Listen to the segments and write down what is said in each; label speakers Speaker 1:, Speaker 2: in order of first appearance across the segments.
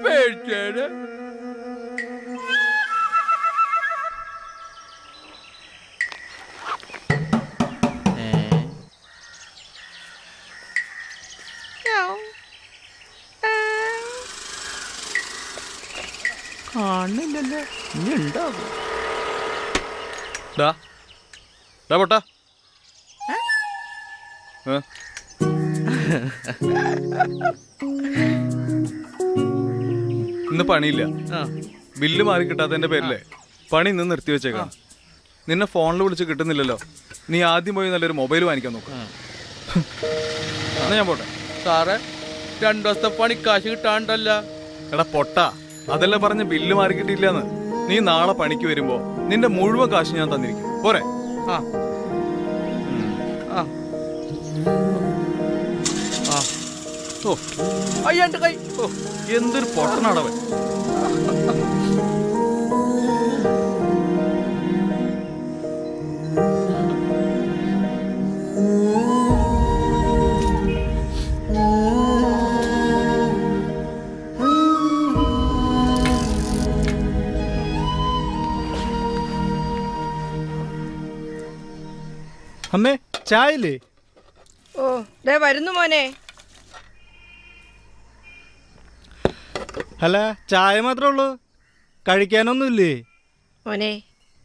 Speaker 1: പേടിച്ചേട് കാണുന്നില്ലല്ലോ. ഇനി ഉണ്ടാകും. പൊട്ടാ ഇന്ന് പണിയില്ല. ബില്ല് മാറി കിട്ടാത്തതിന്റെ പേരിലെ പണി ഇന്ന് നിർത്തി വെച്ചേക്കാം. നിന്നെ ഫോണിൽ വിളിച്ച് കിട്ടുന്നില്ലല്ലോ. നീ ആദ്യം പോയി നല്ലൊരു മൊബൈൽ വാങ്ങിക്കാൻ നോക്കാം. എന്നാ ഞാൻ പോട്ടെ.
Speaker 2: സാറേ 2 ദിവസത്തെ പണിക്കാശ് കിട്ടാണ്ടല്ല.
Speaker 1: എടാ പൊട്ടാ, അതെല്ലാം പറഞ്ഞ് ബില്ല് മാറി കിട്ടിയില്ലെന്ന്. നീ നാളെ പണിക്ക് വരുമ്പോ നിന്റെ മുഴുവൻ കാശ് ഞാൻ തന്നിരിക്കും. പോരെ?
Speaker 2: അയ്യന്റെ കൈ.
Speaker 1: എന്തൊരു പൊട്ടനാടവൻ.
Speaker 3: അമ്മേ ചായല്ലേ?
Speaker 4: ഓ ദേ വരുന്നു മോനെ.
Speaker 3: അല്ല ചായ മാത്രമേ ഉള്ളൂ, കഴിക്കാനൊന്നുമില്ലേ?
Speaker 4: മോനെ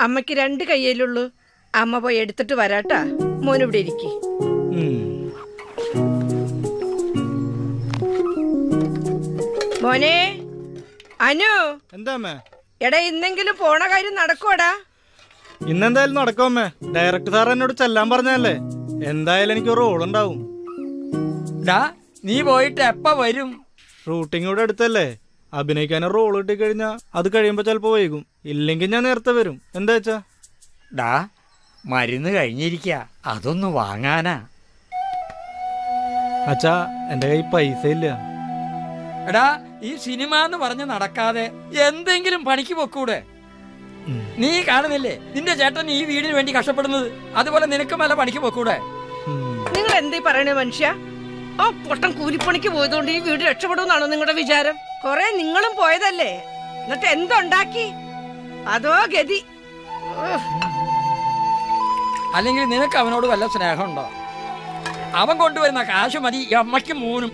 Speaker 4: അമ്മയ്ക്ക് 2 കയ്യിലുള്ളൂ. അമ്മ പോയി എടുത്തിട്ട് വരാട്ടാ. മോനിവിടെ ഇരിക്കി. മോനെ അനു.
Speaker 3: എന്താ അമ്മേ?
Speaker 4: എടാ ഇന്നെങ്കിലും പോണ കാര്യം നടക്കുവാടാ?
Speaker 3: ഇന്നെന്തായാലും നടക്കും അമ്മേ. ഡയറക്ടർ സാർ എന്നോട് ചെല്ലാൻ പറഞ്ഞല്ലേ. എന്തായാലും എനിക്ക് റോൾ ഉണ്ടാവും.
Speaker 2: നീ പോയിട്ട് എപ്പ വരും?
Speaker 3: ഷൂട്ടിംഗ് ഇവിടെ അടുത്തല്ലേ. അഭിനയിക്കാൻ റോൾ കിട്ടി കഴിഞ്ഞാ അത് കഴിയുമ്പോ ചിലപ്പോ വൈകും. ഇല്ലെങ്കിൽ ഞാൻ നേരത്തെ വരും. എന്താ വെച്ചാ?
Speaker 2: മരുന്ന് കഴിഞ്ഞിരിക്ക, അതൊന്ന് വാങ്ങാനാ.
Speaker 3: അച്ഛാ എന്റെ കയ്യിൽ പൈസ ഇല്ല.
Speaker 2: എടാ ഈ സിനിമ എന്ന് പറഞ്ഞ് നടക്കാതെ എന്തെങ്കിലും പണിക്ക് പൊക്കൂടെ? നീ കാണുന്നില്ലേ നിന്റെ ചേട്ടൻ ഈ വീടിന് വേണ്ടി കഷ്ടപ്പെടുന്നത്? അതുപോലെ നിനക്കും വല്ല പണിക്ക് പൊക്കൂടെ?
Speaker 4: നിങ്ങൾ എന്തീ പറയണേ മനുഷ്യ? ആ പൊട്ടൻ കൂലിപ്പണിക്ക് പോയതുകൊണ്ട് ഈ വീട് രക്ഷപ്പെടുമെന്നാണോ നിങ്ങളുടെ വിചാരം? കൊറേ നിങ്ങളും പോയതല്ലേ, എന്നിട്ട് എന്തുണ്ടാക്കി? അതോ ഗതി.
Speaker 2: അല്ലെങ്കിൽ നിനക്ക് അവനോട് വല്ല സ്നേഹമുണ്ടോ? അവൻ കൊണ്ടുവരുന്ന കാശ് മതി അമ്മയ്ക്കും മോനും.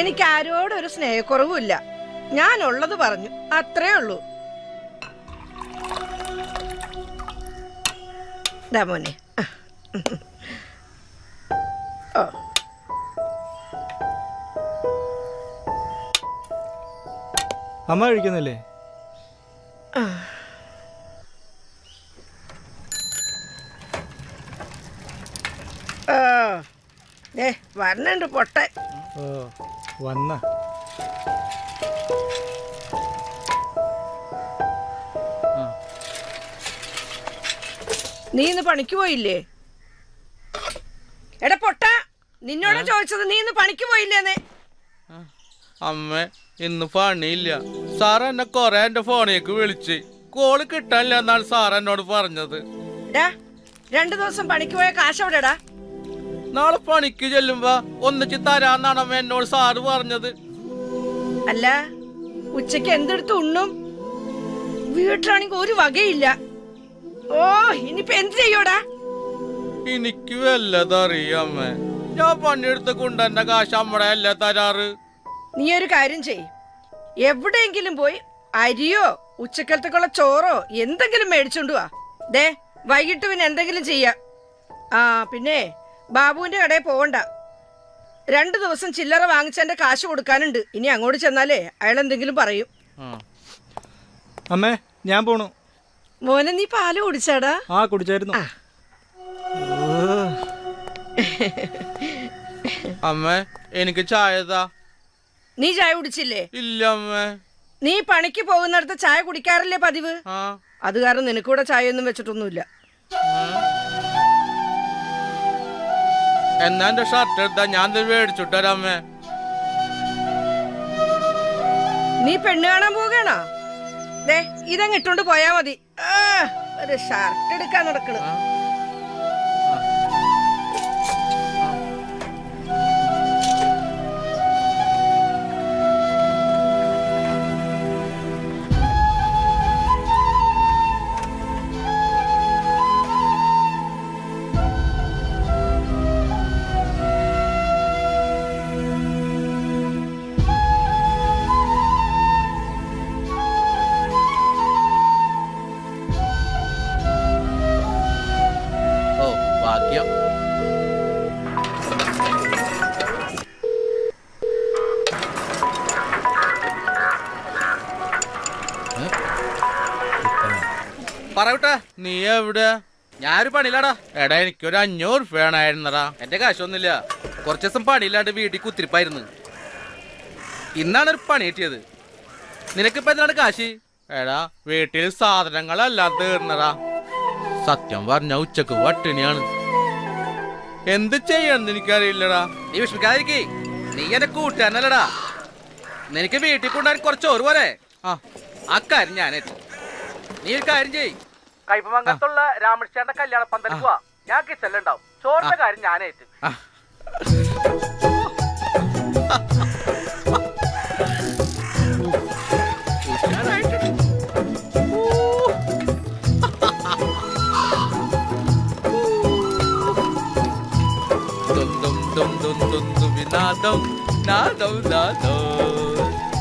Speaker 4: എനിക്ക് ആരോടും ഒരു സ്നേഹക്കുറവുമില്ല. ഞാൻ ഉള്ളത് പറഞ്ഞു, അത്രേ ഉള്ളൂ. മോനെ
Speaker 3: അമ്മ കഴിക്കുന്നില്ലേ?
Speaker 4: വരണുണ്ട് പൊട്ടൻ.
Speaker 3: വന്ന
Speaker 4: നീ ഇന്ന് പണിക്ക് പോയില്ലേ? എടാ പൊട്ട, നിന്നോട് ചോദിച്ചത്. നീ ഇന്ന് പണിക്ക് പോയില്ലേന്ന്?
Speaker 1: അമ്മ ഇന്ന് പണിയില്ല. സാർ എന്നെ കൊറേ എന്റെ ഫോണിലേക്ക് വിളിച്ച് കോള് കിട്ടാനില്ല എന്നാണ് സാർ എന്നോട് പറഞ്ഞത്.
Speaker 4: 2 ദിവസം പണിക്ക് പോയ കാശ് എവിടെടാ?
Speaker 1: നാളെ പണിക്ക് ചെല്ലുമ്പോ ഒന്നിച്ച് തരാന്നാണ് അമ്മ എന്നോട് സാറ് പറഞ്ഞത്.
Speaker 4: അല്ല ഉച്ചക്ക് എന്തെടുത്ത് ഉണ്ണും? വീട്ടിലാണെങ്കിൽ ഒരു വകയില്ല. ഓ ഇനിയിപ്പൊ എന്ത് ചെയ്യോടാ?
Speaker 1: എനിക്ക് വല്ലതറിയാമ്മ. ഞാൻ പണിയെടുത്ത് കൊണ്ടെന്നെ കാശ് അമ്മടെ അല്ല തരാറ്.
Speaker 4: നീ ഒരു കാര്യം ചെയ്, എവിടെയെങ്കിലും പോയി അരിയോ ഉച്ചക്കലത്തേക്കുള്ള ചോറോ എന്തെങ്കിലും മേടിച്ചോണ്ട് വാ. വൈകിട്ട് പിന്നെ എന്തെങ്കിലും ചെയ്യാം. പിന്നെ ബാബുവിന്റെ കടയിൽ പോവണ്ട. 2 ദിവസം ചില്ലറ വാങ്ങിച്ചെന്റെ കാശ് കൊടുക്കാനുണ്ട്. ഇനി അങ്ങോട്ട് ചെന്നാലേ അയാൾ എന്തെങ്കിലും പറയും.
Speaker 3: അമ്മേ ഞാൻ പോണു.
Speaker 4: മോനെ നീ പാല് കുടിച്ചാടാ?
Speaker 3: കുടിച്ചായിരുന്നു.
Speaker 1: അമ്മ എനിക്ക് ചായ താ.
Speaker 4: നീ ചായ കുടിച്ചില്ലേ?
Speaker 5: ഇല്ല അമ്മേ.
Speaker 4: നീ പണിക്ക് പോകുന്നിടത്ത് ചായ കുടിക്കാറില്ലേ പതിവ്? അത് കാരണം നിനക്കൂടെ ചായ ഒന്നും വെച്ചിട്ടൊന്നുമില്ല.
Speaker 5: എന്നാ എന്റെ ഷർട്ട് എടുത്താ ഞാൻ മേടിച്ചിട്ട് വരാമേ.
Speaker 4: നീ പെണ്ണ് കാണാൻ പോകണോ? ദേ ഇതങ്ങ് ഇട്ടോണ്ട് പോയാ മതി. ഒരു ഷർട്ട് എടുക്കാൻ നടക്കണ.
Speaker 5: ഭാഗ്യം. പറയട്ടെ, നീ എവിടെ? ഞാനൊരു പണിയില്ലാടാ. എടാ എനിക്കൊരു 500 രൂപ വേണമായിരുന്നടാ. എന്റെ കാശൊന്നുമില്ല. കുറച്ച് ദിവസം പണിയില്ലാണ്ട് വീട്ടിൽ കുത്തിരിപ്പായിരുന്നു. ഇന്നാണ് ഒരു പണി കിട്ടിയത്. നിനക്കിപ്പോ എന്താണ് കാശ്? എടാ വീട്ടിൽ സാധനങ്ങളെല്ലാം തീർന്നടാ. സത്യം പറഞ്ഞ ഉച്ചക്ക് പട്ടിണിയാണ്. എന്ത് ചെയ്യാന്ന് എനിക്കറിയില്ലടാ. നീ വിഷമിക്കാതിരിക്കേ. നീ എന്നെ കൂട്ടാനല്ലടാ. നിനക്ക് വീട്ടിൽ കൊണ്ടുപോകാൻ കുറച്ച് ചോറ് പോരെ? ആ കാര്യം ഞാനേറ്റു. നീ ഒരു കാര്യം ചെയ്. കൈപ്പമംഗലത്തുള്ള രാമകൃഷ്ണന്റെ കല്യാണ പന്തൽ പോവാ. ഞാൻ കിച്ചണിലുണ്ടാവും. ചോറിന്റെ കാര്യം ഞാനേറ്റ്. Nadam, nadam, nadam,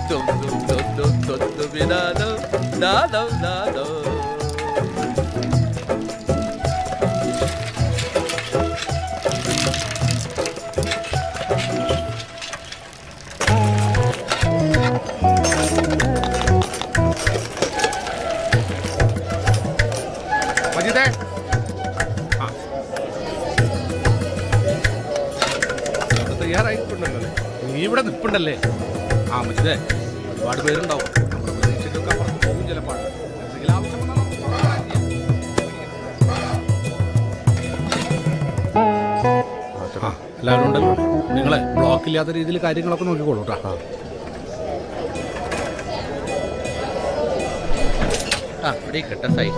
Speaker 5: dum dum dum dum dum dum nadam, nadam, nadam.
Speaker 6: മജീദേ, തയ്യാറായിട്ടുണ്ടല്ലേ? നീ ഇവിടെ നിൽപ്പുണ്ടല്ലേ? മജീദേ, ഒരുപാട് പേരുണ്ടാവും. നമ്മുടെ പ്രതീക്ഷയ്ക്കൊക്കെ അപ്പുറത്ത് പോകും ചിലപ്പോൾ. എന്തെങ്കിലും ആവശ്യം വന്നാൽ എല്ലാവരും ഉണ്ടല്ലോ. നിങ്ങളെ ബ്ലോക്കില്ലാത്ത രീതിയിൽ കാര്യങ്ങളൊക്കെ നോക്കിക്കോളൂ കേട്ടോ.
Speaker 5: ഇവിടെ കിട്ട സൈ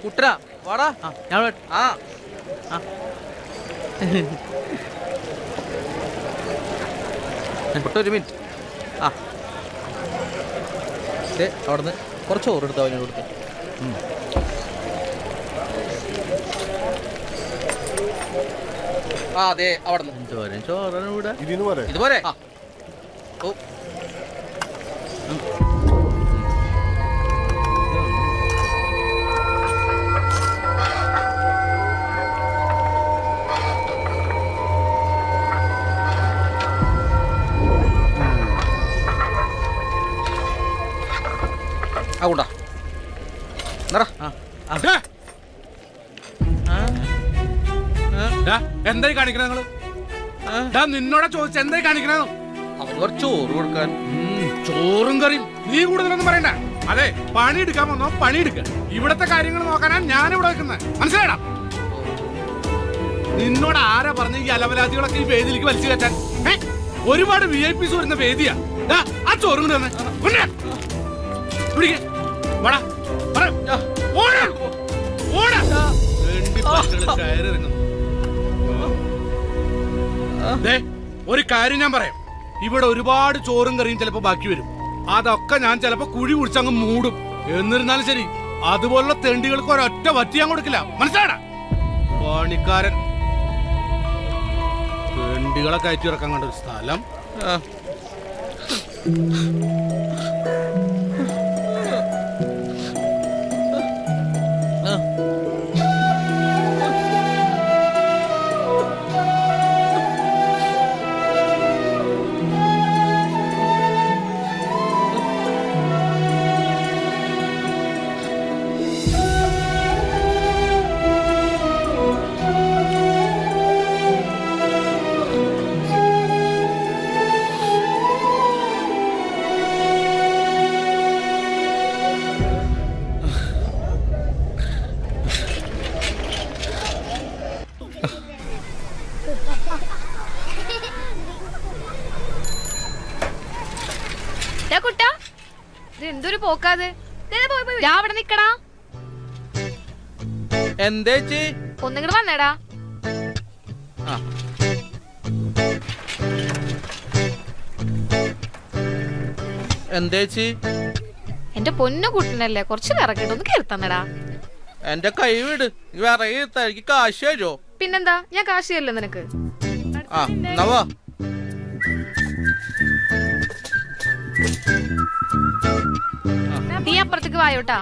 Speaker 5: കുട്ടരാ വാടാ. ഞാൻ ഒരു മിനിറ്റ്. അവിടുന്ന് കുറച്ച് ചോറ് എടുത്താൽ അവനോട് കൊടുത്ത്. അതെ അവിടുന്ന് എന്തോരം ചോറാണ് ഇവിടെ. ഇതുപോലെ ഓ ആകൂടാ.
Speaker 6: എന്തായി കാണിക്കണ നിങ്ങള്? നിന്നോടെ ചോദിച്ച എന്തായി കാണിക്കണോ?
Speaker 5: അവന് കുറച്ച് ചോറ് കൊടുക്കാൻ.
Speaker 6: ചോറും കറിയും നീ കൂടുതലൊന്നും പറയണ്ട. അതെ, പണിയെടുക്കാൻ വന്നോ പണിയെടുക്ക. ഇവിടത്തെ കാര്യങ്ങൾ നോക്കാനാണ് ഞാൻ ഇവിടെ വെക്കുന്നത്. മനസ്സിലായടാ? നിന്നോട് ആരാ പറഞ്ഞ ഈ അലവലാദികളൊക്കെ ഈ വേദിയിലേക്ക് വലിച്ചു കയറ്റാൻ? ഒരുപാട് VIP വരുന്ന വേദിയാ. ദാ, ആ ചോറും കൂടെ തന്നെ വാടാ ഓടാ ഓടാ വേണ്ടി പറ്റുള്ള കയറിറങ്ങുന്നു. ദേ, ഒരു കാര്യം ഞാൻ പറയാം. ഇവിടെ ഒരുപാട് ചോറും കറിയും ചിലപ്പോ ബാക്കി വരും. അതൊക്കെ ഞാൻ ചിലപ്പോ കുഴി കുടിച്ചങ്ങ് മൂടും. എന്നിരുന്നാലും ശരി, അതുപോലുള്ള തെണ്ടികൾക്ക് ഒരൊറ്റ വറ്റി ഞാൻ കൊടുക്കില്ല. മനസ്സിലാടാ? പണിക്കാരൻ തെണ്ടികളെ കയറ്റി ഇറക്കാൻ കണ്ട ഒരു സ്ഥലം.
Speaker 7: കുട്ടാ എന്തൊരു പോക്കാത് അവിടെ നിക്കടാ.
Speaker 5: എന്തേച്ചി
Speaker 7: ഒന്നിങ്ങട് വന്നേടാ.
Speaker 5: എന്തേച്ചി
Speaker 7: എന്റെ പൊന്നു കൂട്ടനല്ലേ, കുറച്ച് വിറകിട്ട് ഒന്ന് കയറി തന്നടാ.
Speaker 5: എന്റെ കൈ വിട്. വിറകി തനിക്ക് കാശ് തരുമോ?
Speaker 7: പിന്നെന്താ, ഞാൻ കാശ് തരില്ല നിനക്ക്.
Speaker 5: ആ നവാ.
Speaker 7: നീ അപ്പുറത്തേക്ക് വായോട്ടാ.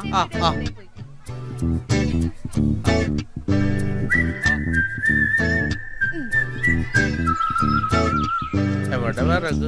Speaker 5: എവിടെ വിറക്?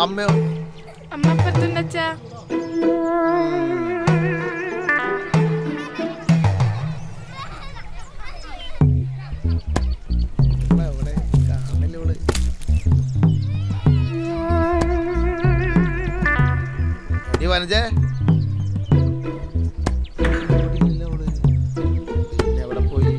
Speaker 5: അമ്മയോ?
Speaker 7: അമ്മ അപ്പുറത്തുണ്ടച്ചാ.
Speaker 5: വനജേ എവിടെ പോയി?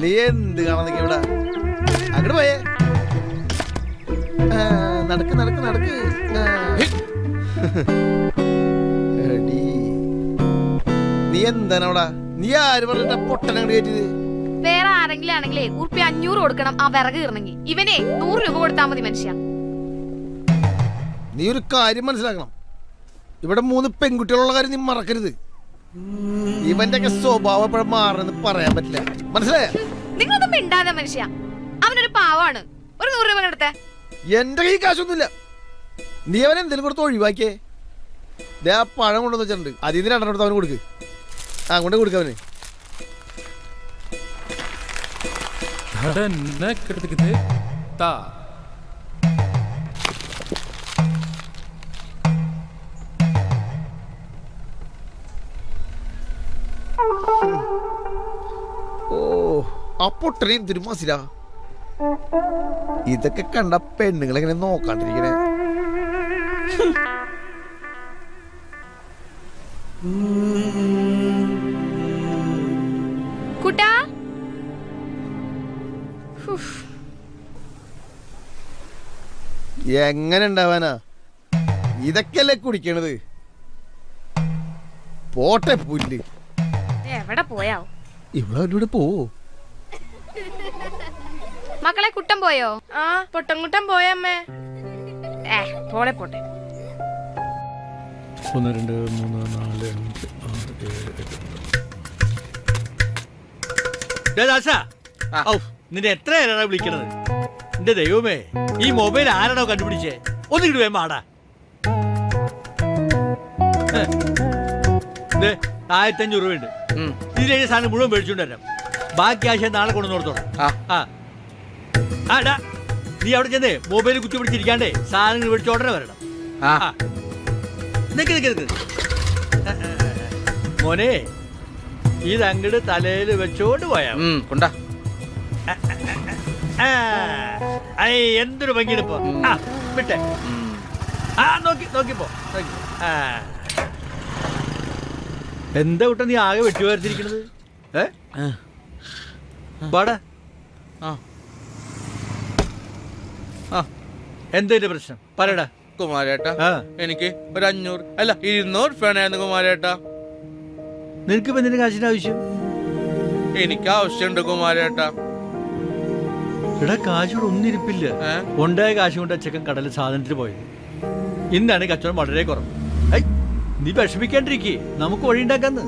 Speaker 5: നീ എന്ത് കാണാൻ ഇവിടെ? അങ്ങോട്ട് പോയേ. നടക്ക് നടക്ക് നടക്ക്. നീ എന്താണ് അവിടെ? നീ ആര് പറഞ്ഞിട്ടാ പൊട്ടനങ്ങട് കയറ്റിയത്?
Speaker 7: വേറെ ആരെങ്കിലും ആണെങ്കിലേ ഉറുപ്പി 500 കൊടുക്കണം ആ വിറക് കീറണമെങ്കിൽ. ഇവനെ 100 രൂപ കൊടുത്താൽ മതി മനുഷ്യ.
Speaker 5: നീ ഒരു കാര്യം മനസ്സിലാക്കണം. ഇവിടെ 3 പെൺകുട്ടികളുള്ള കാര്യം നീ മറക്കരുത്. ഇവന്റെ ഒക്കെ സ്വഭാവം എപ്പോഴും മാറുന്നത് പറയാൻ പറ്റില്ല. മനസ്സിലായ?
Speaker 7: നിങ്ങളൊന്നും മിണ്ടാതെ മനുഷ്യ. അവനൊരു പാവാണ്. ഒരു 100 രൂപ എടുത്തേ.
Speaker 5: എന്റെ കൈ കാശൊന്നുമില്ല. നീ അവൻ എന്തെങ്കിലും കൊടുത്ത് ഒഴിവാക്കിയേ. ആ പഴം കൊണ്ടുവന്ന് വെച്ചിട്ടുണ്ട്. അതിൽ നിന്ന് 2 എടുത്ത് അവന് കൊടുക്ക്. അങ്ങോട്ട് കൊടുക്ക അവന്. ഓ, ആ പൊട്ടനെയും തിരുമാസില
Speaker 8: ഇതൊക്കെ കണ്ട പെണ്ണുങ്ങളെങ്ങനെ നോക്കാണ്ടിരിക്കണേ.
Speaker 7: കുട്ടാ
Speaker 8: എങ്ങനെ ഉണ്ടാവാനാ? ഇതൊക്കെയല്ലേ കുടിക്കണത്? പോട്ടെ പുല്ല്.
Speaker 7: എവിടെ പോയാവോ?
Speaker 8: ഇവിടെ പോവോ?
Speaker 7: മക്കളെ കുട്ടൻ പോയോ?
Speaker 9: ആ പൊട്ടൻകുട്ടൻ പോയമ്മേ.
Speaker 7: പോളെ പോട്ടെ.
Speaker 3: 1 2 3 4 5 6 നിന്റെ എത്ര നേരാണ് വിളിക്കണത്? എന്റെ ദൈവമേ, ഈ മൊബൈൽ ആരാണോ കണ്ടുപിടിച്ചേ? ഒന്നിങ്ങോട്ട് വേഗം ആടാ. 1500 രൂപയുണ്ട്. ഇതിലെ സാധനം മുഴുവൻ മേടിച്ചോണ്ട് വരാം. ബാക്കി ആശയം നാളെ കൊണ്ടു കൊടുത്തോളാം. നീ അവിടെ ചെന്നേ മൊബൈൽ കുത്തി പിടിച്ചിരിക്കാണ്ടേ സാധനങ്ങൾ മേടിച്ച് ഉടനെ വരണം. മോനെ, ഇതങ്ങട് തലയിൽ വെച്ചോണ്ട് പോയാ
Speaker 5: കൊണ്ടാ.
Speaker 3: എന്തൊരു ഭംഗിയെടുപ്പോ. വിട്ടെ. നോക്കിപ്പോ. എന്താ കുട്ട നീ ആകെ വെട്ടി വരുത്തിരിക്കണത്? പാടാ. എന്താ പ്രശ്നം പറയടാ.
Speaker 5: കുമാരേട്ടാ, എനിക്ക് ഒരു 500 അല്ല 200 വേണമായിരുന്നു കുമാരേട്ടാ.
Speaker 3: നിനക്ക് ഇപ്പൊ എന്തിന്റെ കാശിന്റെ ആവശ്യം?
Speaker 5: എനിക്ക് ആവശ്യമുണ്ട് കുമാരേട്ടാ.
Speaker 3: എടാ, കാശോട് ഒന്നിരിപ്പില്ല. ഉണ്ടായ കാശ് കൊണ്ട് അച്ചക്കൻ കടലിൽ സാധനത്തിന് പോയത്. ഇന്നാണ് കച്ചവടം വളരെ കുറവ്. നീ വിഷമിക്കാണ്ടിരിക്കേ, നമുക്ക് വഴി ഉണ്ടാക്കാന്ന്.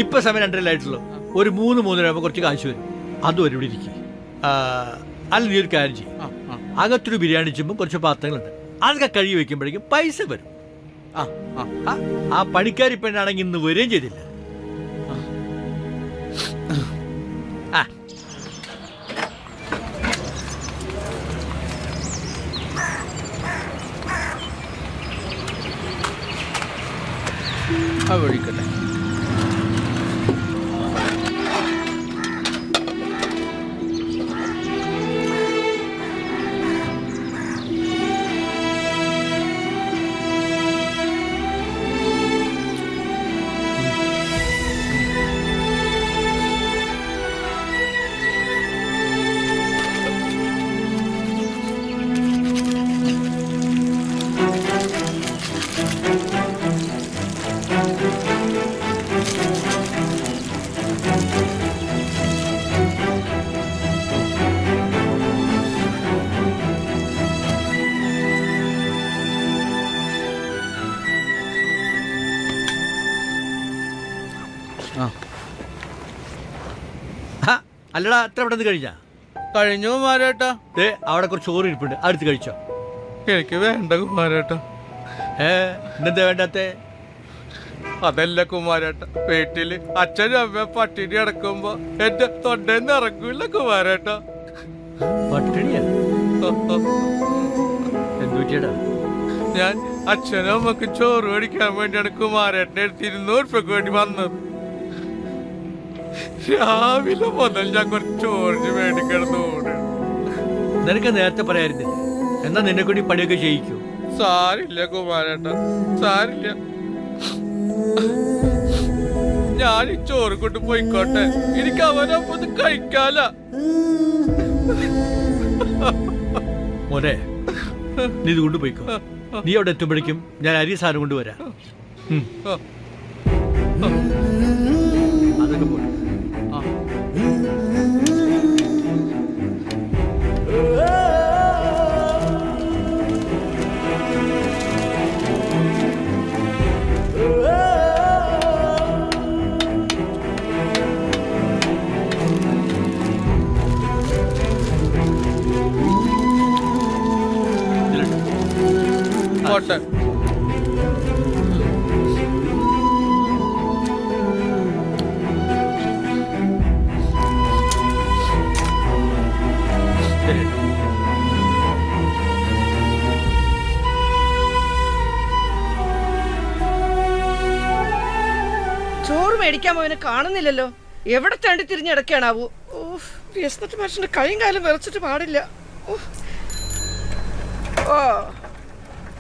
Speaker 3: ഇപ്പൊ സമയം 2:30 ആയിട്ടുള്ളൂ. ഒരു 3-3:30 ആകുമ്പോ കുറച്ച് കാശ് വരും. അതും ഇവിടെ ഇരിക്കും. അല്ല, നീ ഒരു കാര്യം ചെയ്യും. അകത്തൊരു ബിരിയാണി ചെമ്പും കുറച്ച് പാത്രങ്ങളുണ്ട്. അതൊക്കെ കഴുകി വെക്കുമ്പോഴേക്കും പൈസ വരും. ആ പണിക്കാരി പെണ്ണാണെങ്കിൽ ഇന്ന് വരികയും ചെയ്തില്ല.
Speaker 5: വഴിക്കട്ടെ.
Speaker 3: അല്ലടാ, അത്ര പെട്ടെന്ന് കഴിഞ്ഞാ?
Speaker 5: കഴിഞ്ഞു കുമാരേട്ടാ.
Speaker 3: അവിടെ കുറച്ച് ചോറ് ഇരിപ്പുണ്ട്, അടുത്ത് കഴിച്ചോ.
Speaker 5: എനിക്ക് വേണ്ട കുമാരേട്ടാ.
Speaker 3: ഇന്നെന്താ വേണ്ടാത്തെ?
Speaker 5: അതല്ല കുമാരേട്ടാ, വീട്ടില് അച്ഛനും അമ്മ പട്ടിണി അടക്കുമ്പോ എന്റെ തൊണ്ടേന്ന് ഇറങ്ങൂല കുമാരേട്ടാ.
Speaker 3: പട്ടിണിയാ? എന്ത് പറ്റിയടാ?
Speaker 5: ഞാൻ അച്ഛനും അമ്മക്ക് ചോറ് മേടിക്കാൻ വേണ്ടിയാണ് കുമാരേട്ടനെ എടുത്ത് 200 രൂപയ്ക്ക് വേണ്ടി വന്നത്. രാവിലെ മുതൽ ഞാൻ കുറച്ച് ചോറിന് മേടിക്കണം.
Speaker 3: നിനക്ക് നേരത്തെ പറയായിരുന്നില്ല? എന്നാ നിന്നെ കൂടി പണിയൊക്കെ ചെയ്യിക്കൂ.
Speaker 5: സാരില്ല കുമാരേട്ടാ, സാരില്ല. ഞാൻ ഈ ചോറ് കൊണ്ട് പോയിക്കോട്ടെ. എനിക്ക് അവനൊപ്പം കഴിക്കാല.
Speaker 3: മോനെ, നീ ഇത് കൊണ്ടുപോയിക്കോ. നീ അവിടെ എത്തുമ്പോഴേക്കും ഞാൻ അരി സാധനം കൊണ്ടുവരാം. അതൊക്കെ പോലെ.
Speaker 5: പോട്ടെ.
Speaker 4: ചോറ് മേടിക്കാൻ പോയവനെ കാണുന്നില്ലല്ലോ. എവിടെ തണ്ടി തിരിഞ്ഞിടക്കാണാവൂ. വ്യസ്തട്ട് മനുഷ്യന്റെ കൈയും കാലം വിറച്ചിട്ട് പാടില്ല. ഓ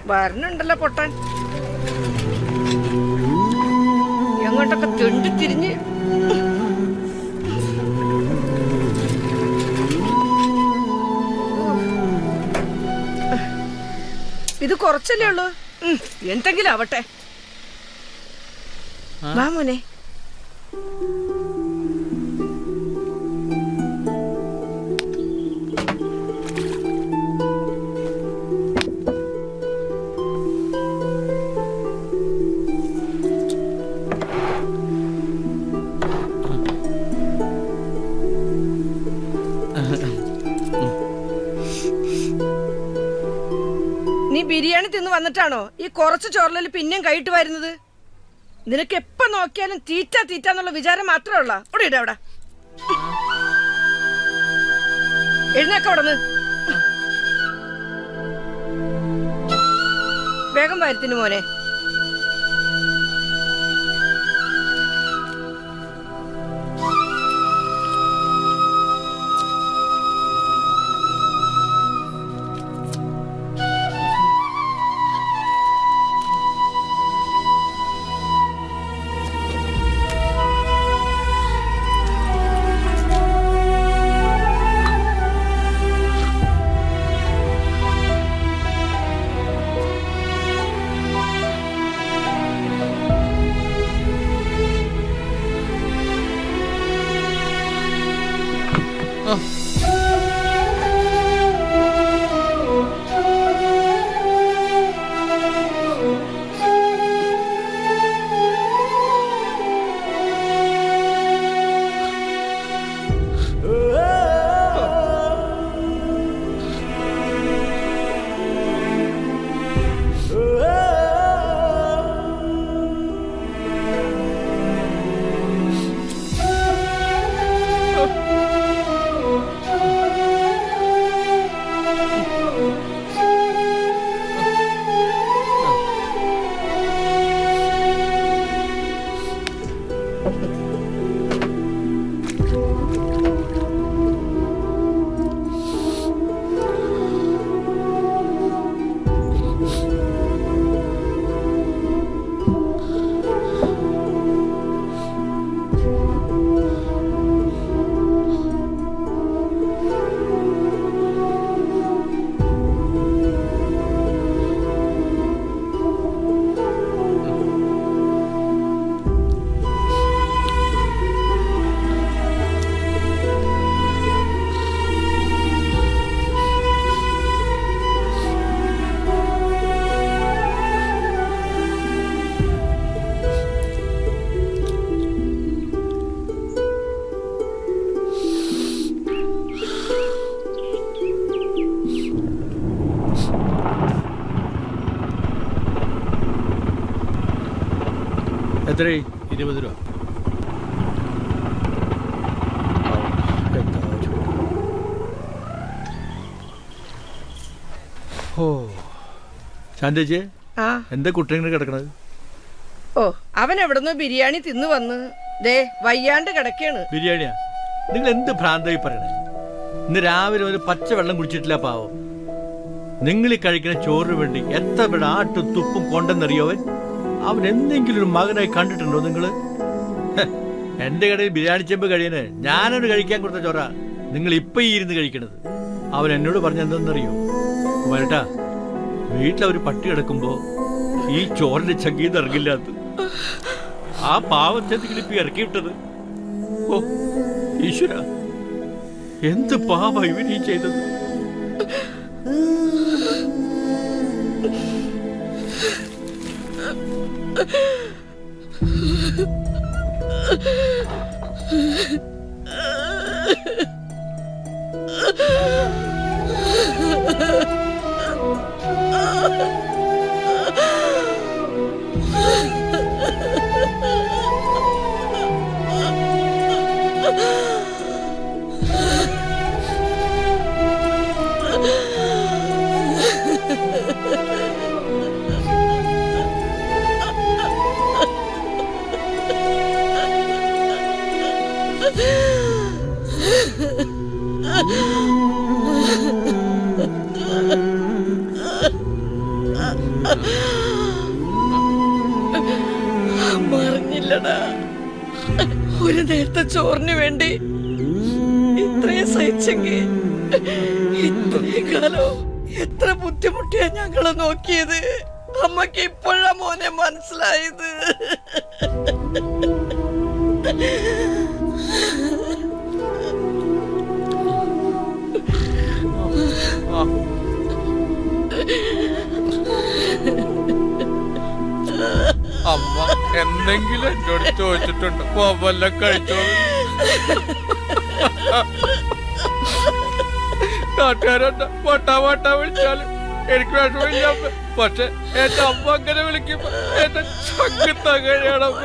Speaker 4: വരണുണ്ടല്ലോ പൊട്ടാൻ. എങ്ങോട്ടൊക്കെ തെണ്ടി തിരിഞ്ഞ്. ഇത് കുറച്ചല്ലേ ഉള്ളൂ. എന്തെങ്കിലും ആവട്ടെ. വാ മോനെ. നീ ബിരിയാണി തിന്ന് വന്നിട്ടാണോ ഈ കുറച്ച് ചോറിൽ പിന്നെയും കൈയിട്ട് വരുന്നത്? നിനക്ക് എപ്പോ നോക്കിയാലും തീറ്റ തീറ്റ എന്നുള്ള വിചാരം മാത്രമേ ഉള്ള. ഇവിടെ ഇട അവിടെ എഴുന്നേക്ക അവിടെ വേഗം വരുത്തിന് മോനെ.
Speaker 3: എത്ര? 20 രൂപ. ഓ ശാന്തേച്ചി, എന്താ കുട്ടിങ്ങനെ കിടക്കണത്?
Speaker 4: ഓ അവൻ എവിടുന്ന് ബിരിയാണി തിന്നു വന്ന് ദേ വയ്യാണ്ട് കിടക്കാണ്.
Speaker 3: ബിരിയാണിയാ? നിങ്ങൾ എന്ത് ഭ്രാന്തായി പറയണേ? ഇന്ന് രാവിലെ ഒരു പച്ച വെള്ളം കുടിച്ചിട്ടില്ല പാവം. നിങ്ങൾ ഈ കഴിക്കുന്ന ചോറിന് വേണ്ടി എത്ര പേരുടെ ആട്ടും തുപ്പും കൊണ്ടെന്നറിയോവൻ. അവൻ എന്തെങ്കിലും ഒരു മകനായി കണ്ടിട്ടുണ്ടോ നിങ്ങള്? എന്റെ കടയിൽ ബിരിയാണി ചെമ്പ് കഴിയാന് ഞാനൊരു കഴിക്കാൻ കൊടുത്ത ചോറ നിങ്ങൾ ഇപ്പൊ ഈ ഇരുന്ന് കഴിക്കണത്. അവൻ എന്നോട് പറഞ്ഞെന്തെന്നറിയോ? കുമാരട്ടാ, വീട്ടിലൊരു പട്ടി കിടക്കുമ്പോ ഈ ചോറിന്റെ ചങ്കീന്ന് ഇറങ്ങില്ലാത്ത ആ പാവത്തെന്തെങ്കിലും ഇപ്പൊ ഇറക്കി വിട്ടത്. ഓ ഈശ്വര, എന്ത് പാവ ഇവനീ ചെയ്തത്.
Speaker 4: ജീവിച്ചെങ്കിൽ ഇത്രയും കാലം എത്ര ബുദ്ധിമുട്ടിയാ ഞങ്ങളെ നോക്കിയത്. അമ്മക്ക് ഇപ്പോഴാ മോനെ മനസ്സിലായത്.
Speaker 5: അമ്മ എന്തെങ്കിലും എന്നോട് ചോദിച്ചിട്ടുണ്ട് പോവല്ല കഴിച്ചോളൂ. നാട്ടുകാരുണ്ട് പൊട്ടാ വിളിച്ചാലും എനിക്ക് വിഷമില്ല അമ്മ. പക്ഷെ എന്റെ അമ്മ അങ്ങനെ വിളിക്കുമ്പോ എന്റെ ചങ്കത്തകയാണ് അമ്മ.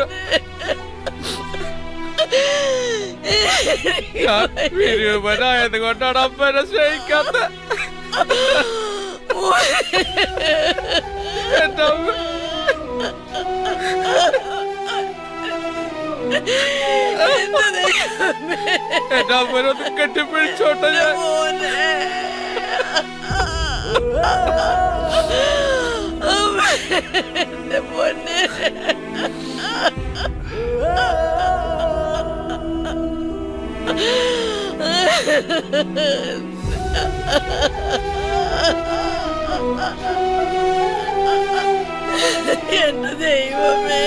Speaker 5: ഞാൻ വിരൂപനായത് കൊണ്ടാണ് അമ്മനെ സ്നേഹിക്കാത്ത എന്റെ അമ്മ. എന്റെ അമ്മനൊന്ന് കെട്ടിപ്പിടിച്ചോട്ടെ ഞാൻ.
Speaker 4: എന്റെ ദൈവമേ.